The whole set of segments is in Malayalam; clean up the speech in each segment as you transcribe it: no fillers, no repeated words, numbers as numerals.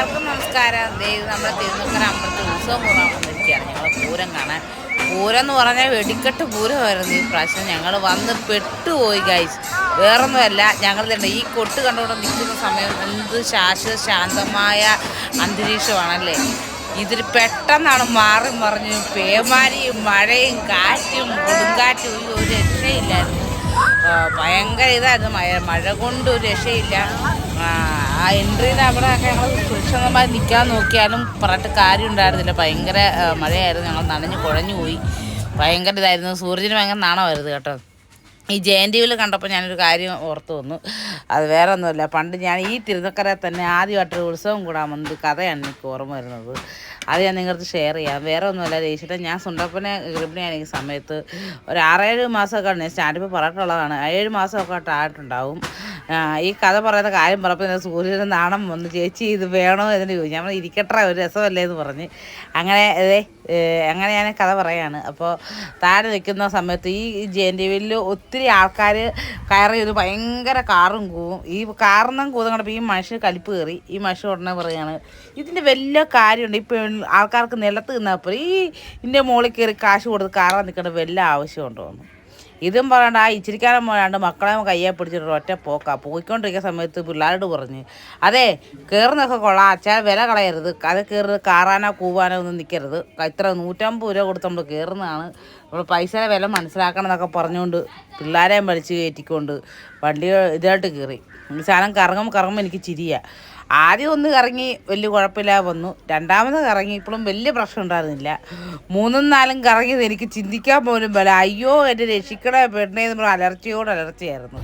എല്ലാവർക്കും നമസ്കാരം. നമ്മുടെ തിരുനക്കര അമ്പലത്തിൽ ഉത്സവം കൂടാൻ വന്നിരിക്കുകയാണ്. ഞങ്ങൾ പൂരം കാണാൻ. പൂരം എന്ന് പറഞ്ഞാൽ വെടിക്കെട്ട് പൂരമായിരുന്നു ഈ പ്രാവശ്യം. ഞങ്ങൾ വന്ന് പെട്ടുപോയി ഗൈസ്. വേറൊന്നുമല്ല, ഞങ്ങൾ തന്നെ ഈ കൊട്ട് കണ്ടുകൊണ്ട് നിൽക്കുന്ന സമയം എന്ത് ശാന്തമായ അന്തരീക്ഷമാണല്ലേ. ഇതിൽ പെട്ടെന്നാണ് മാറി മറിഞ്ഞു പേമാരിയും മഴയും കാറ്റും കൊടുങ്കാറ്റും ഒരു രക്ഷയില്ലായിരുന്നു. ഭയങ്കര ഇതായിരുന്നു. മഴ കൊണ്ട് ഒരു രക്ഷയില്ല. ആ എൻട്രീൻ്റെ അവിടെയൊക്കെ ഞങ്ങൾ സുരക്ഷിതമായി നിൽക്കാൻ നോക്കിയാലും പറഞ്ഞിട്ട് കാര്യം ഉണ്ടായിരുന്നില്ല. ഭയങ്കര മഴയായിരുന്നു. ഞങ്ങൾ നനഞ്ഞ് കുഴഞ്ഞു പോയി. ഭയങ്കര ഇതായിരുന്നു. സൂര്യന് ഭയങ്കര നാണമായിരുന്നു കേട്ടോ. ഈ ജയന്തിയിൽ കണ്ടപ്പോൾ ഞാനൊരു കാര്യം ഓർത്തു വന്നു. അത് വേറെ ഒന്നുമില്ല, പണ്ട് ഞാൻ ഈ തിരുനക്കര തന്നെ ആദ്യമായിട്ടൊരു ഉത്സവം കൂടാൻ വന്നത് കഥയാണ് എനിക്ക് ഓർമ്മ വരുന്നത്. അത് ഞാൻ നിങ്ങൾക്ക് ഷെയർ ചെയ്യാം. വേറെ ഒന്നുമല്ല രജിച്ചിട്ട്, ഞാൻ സുണ്ടപ്പനെ ഗർഭിണിയാണ് ഈ സമയത്ത്. ഒരു 6-7 മാസമൊക്കെ ഞാൻ സ്റ്റാൻഡിൽ പറഞ്ഞിട്ടുള്ളതാണ്. 7 മാസമൊക്കെ ആയിട്ടുണ്ടാവും. ഈ കഥ പറയുന്ന കാര്യം പറഞ്ഞപ്പോൾ സൂര്യന് നാണം വന്നു. ചേച്ചി ഇത് വേണോ എന്ന് ചോദിച്ചു. നമ്മൾ ഇരിക്കട്ടെ, ഒരു രസമല്ലേ എന്ന് പറഞ്ഞ് അങ്ങനെ ഞാൻ കഥ പറയാണ്. അപ്പോൾ താഴെ നിൽക്കുന്ന സമയത്ത് ഈ ജയന്തിവില്ല് ഒത്തിരി ആൾക്കാർ കയറി ഒരു ഭയങ്കര കാറും കൂവും. ഈ കാറിനും കൂതും കണ്ടപ്പോൾ ഈ മനുഷ്യൻ കലിപ്പ് കയറി. ഈ മനുഷ്യൻ ഉടനെ പറയുകയാണ്, ഇതിൻ്റെ വലിയ കാര്യമുണ്ട്. ഇപ്പം ആൾക്കാർക്ക് നിലത്ത് നിന്നപ്പോൾ ഇതിൻ്റെ മുകളിൽ കയറി കാശ് കൊടുത്ത് കാറാൻ നിൽക്കേണ്ട വല്ല ആവശ്യമുണ്ടോ എന്ന്. ഇതും പറയണ്ട, ആ ഇച്ചിരിക്കാലം പോലാണ്ട് മക്കളെ കയ്യെ പിടിച്ചിട്ട് ഒറ്റ പോയിക്കൊണ്ടിരിക്കുന്ന സമയത്ത് പിള്ളേരോട് പറഞ്ഞ്, അതെ കയറുന്നൊക്കെ കൊള്ളാം, അച്ഛാ വില കളയരുത്, അത് കയറുന്നത് കാറാനോ കൂവാനോ ഒന്നും നിൽക്കരുത്, ഇത്ര 150 രൂപ കൊടുത്ത് നമ്മൾ കയറുന്നതാണ്, നമ്മൾ പൈസയുടെ വില മനസ്സിലാക്കണം എന്നൊക്കെ പറഞ്ഞുകൊണ്ട് പിള്ളേരെയും വലിച്ച് കയറ്റിക്കൊണ്ട് വണ്ടി ഇതായിട്ട് കയറി. ഈ സാധനം കറങ്ങുമ്പോൾ എനിക്ക് ചിരിയാണ്. ആദ്യം ഒന്ന് കറങ്ങി വലിയ കുഴപ്പമില്ലാതെ വന്നു. രണ്ടാമത് കറങ്ങി ഇപ്പോഴും വലിയ പ്രശ്നം ഉണ്ടായിരുന്നില്ല. 3ഉം 4ഉം കറങ്ങിയത് എനിക്ക് ചിന്തിക്കാൻ പോലും പോലെ. അയ്യോ എൻ്റെ രക്ഷിക്കണേ പെണ്ണേന്ന് പറഞ്ഞ അലർച്ചയായിരുന്നു.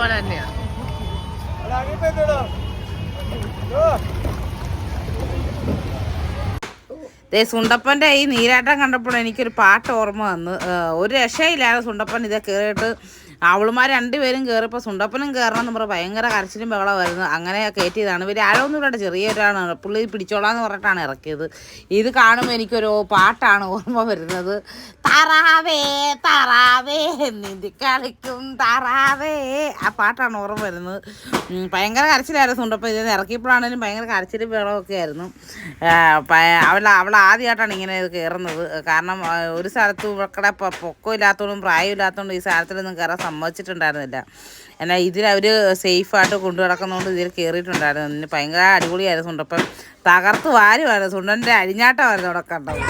പോലെ തന്നെയാണ്. സുണ്ടപ്പൻ്റെ ഈ നീരാട്ടം കണ്ടപ്പോൾ എനിക്കൊരു പാട്ട് ഓർമ്മ വന്നു. ഒരു രക്ഷയില്ലാതെ സുണ്ടപ്പൻ ഇതേ കയറിയിട്ട് അവളുമാർ 2 പേരും കയറിയപ്പോൾ സുണ്ടപ്പനും കയറണം എന്ന് പറഞ്ഞാൽ ഭയങ്കര കരച്ചിലും ബഹളമായിരുന്നു. അങ്ങനെ കയറ്റിയതാണ്. ഇവർ ആഴമൊന്നും ഇവിടെ ചെറിയൊരാണ്, പുള്ളി പിടിച്ചോളാന്ന് പറഞ്ഞിട്ടാണ് ഇറക്കിയത്. ഇത് കാണുമ്പോൾ എനിക്കൊരു പാട്ടാണ് ഓർമ്മ വരുന്നത്. താറാവേ താറാവേ നീന്തി കളിക്കും താറാവേ, ആ പാട്ടാണ് ഓർമ്മ വരുന്നത്. ഭയങ്കര കരച്ചിലായിരുന്നു സുണ്ടപ്പം. ഇതിൽ ഇറക്കിയപ്പോഴാണെങ്കിലും ഭയങ്കര കരച്ചിലും വെള്ളമൊക്കെ ആയിരുന്നു. അവൾ ആദ്യമായിട്ടാണ് ഇങ്ങനെ കയറുന്നത്. കാരണം ഒരു സ്ഥലത്തും ഇവക്കടെ പൊക്കം ഇല്ലാത്തതുകൊണ്ടും പ്രായം ഇല്ലാത്തതുകൊണ്ടും ഈ സ്ഥലത്തിലൊന്നും കയറാൻ സമ്മതിച്ചിട്ടുണ്ടായിരുന്നില്ല. എന്നാൽ ഇതിലവർ സേഫായിട്ട് കൊണ്ടു നടക്കുന്നതുകൊണ്ട് ഇതിൽ കയറിയിട്ടുണ്ടായിരുന്നു. ഭയങ്കര അടിപൊളിയായിരുന്നു സുണ്ടപ്പം. തകർത്ത് വാരുമായിരുന്നു. സുണ്ടൻ്റെ അഴിഞ്ഞാട്ടമായിരുന്നു അവിടെ കണ്ടത്.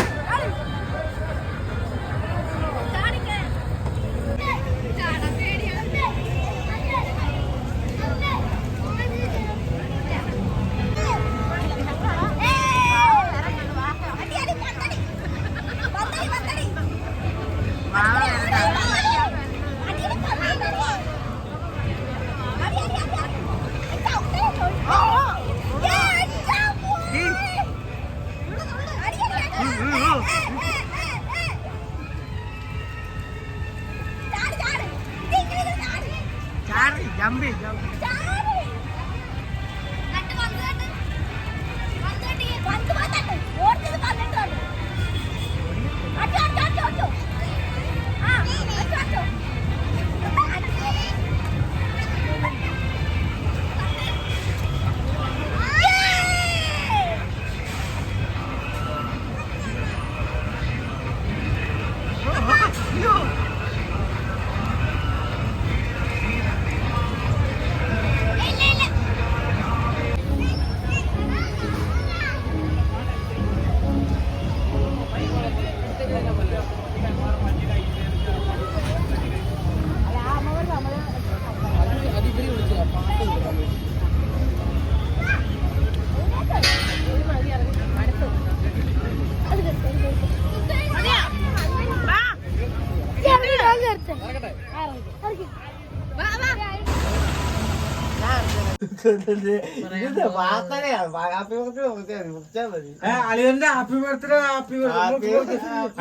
അളിയന്റെ ഹാപ്പി ബർത്ത്ഡേ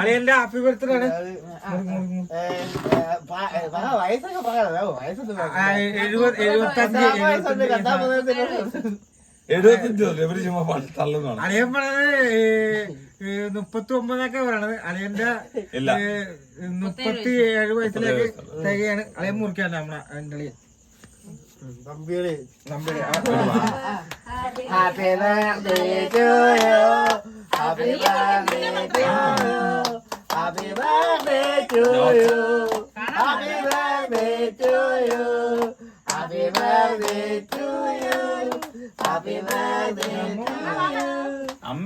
അളിയന്റെ ഹാപ്പി ബർത്ത്ഡേ ആണ്. വയസ്സൊക്കെ പറയാം, വയസ്സൊന്നും 75 അളിയൻ പറയണത് 39 പറയണത്. അളിയന്റെ 37 വയസ്സിലേക്ക് തികയാണ്. അളിയൻ മുറിക്കാണ്ട് നമ്മളെ എന്റെ അളിയൻ നമ്പിയുടെ Happy birthday to you. Happy birthday to you. Happy birthday to you. Happy birthday to you. Happy birthday to you. Happy birthday to you.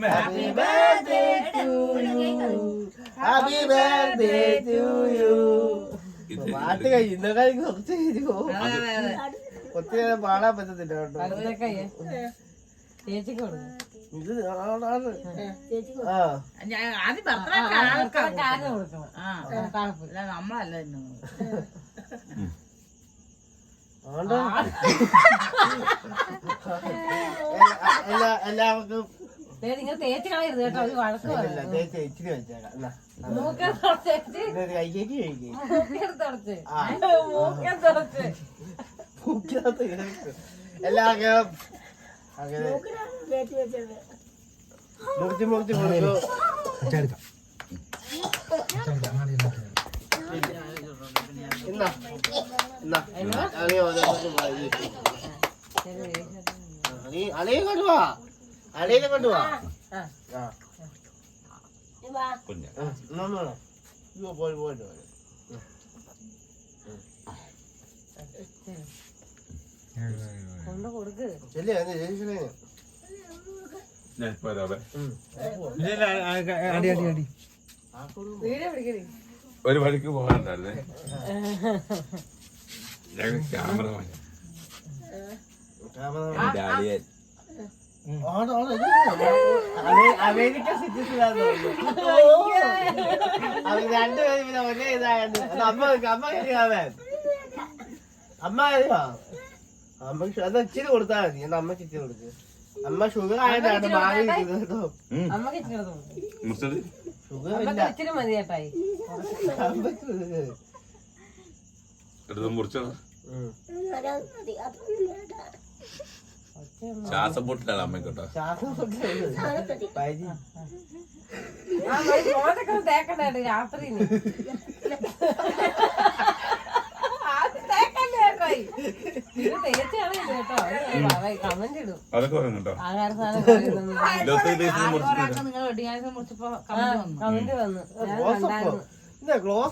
Happy birthday to you. Happy birthday to you. പാട്ട് കഴിയുന്ന കാര്യം കുറച്ച് കഴിഞ്ഞു ഒത്തിരി പാടാൻ പറ്റത്തില്ല കേട്ടോ. ഇത് നമ്മളല്ല എല്ലാവർക്കും തേച്ച് കളയരുത് കേട്ടോ, ഒരു വഴക്ക് ഇച്ചിരി വെച്ചേക്കാം. കൈകേറ്റി കഴിക്കും എല്ലാവർക്കും അങ്ങനെ മുറിച്ച് മുറിച്ച് കൊടുത്തു. അളിയെ കൊണ്ടുപോവാ, അളിയെ കൊണ്ടുപോവാ. പോയി പോയിട്ട് ഒരു വഴിക്ക് പോകാനുണ്ടായിരുന്നേ. ക്യാമറമാൻ അമേരിക്ക സിറ്റിസനാണ് അവർ രണ്ടുപേരും പിന്നെ ഒരേ ഇതായത്. അമ്മ അമ്മ കഴിക്കാവേ, അമ്മ കഴിക്കാ. അമ്മക്ക് അത് ഇച്ചിരി കൊടുത്താൽ മതി. എന്നാ അമ്മക്ക് ഇച്ചിരി കൊടുക്ക്. അമ്മ ഷുഗർ ആയിട്ടാണ് മാറി കേട്ടോ. ഷുഗർ ഇച്ചിരി മതി ചേട്ടായി. ശ്വാസം പൊട്ടിലാണ് അമ്മ കേട്ടോ. ശ്വാസം തേക്കണ്ടായിട്ട് രാത്രി കമന്റ് ഇടും അതൊക്കെ പറയും കേട്ടോ ആഹാര സാധനം 25 ദിവസം മുറിച്ചിട്ട് നിങ്ങൾ വെഡിങ് ആനിവേഴ്സറി മുറിച്ചപ്പോ കമന്റ് വന്നു കമന്റ് വന്നു ഞാൻ ക്ലോസ് കണ്ടായിരുന്നു ക്ലോസ്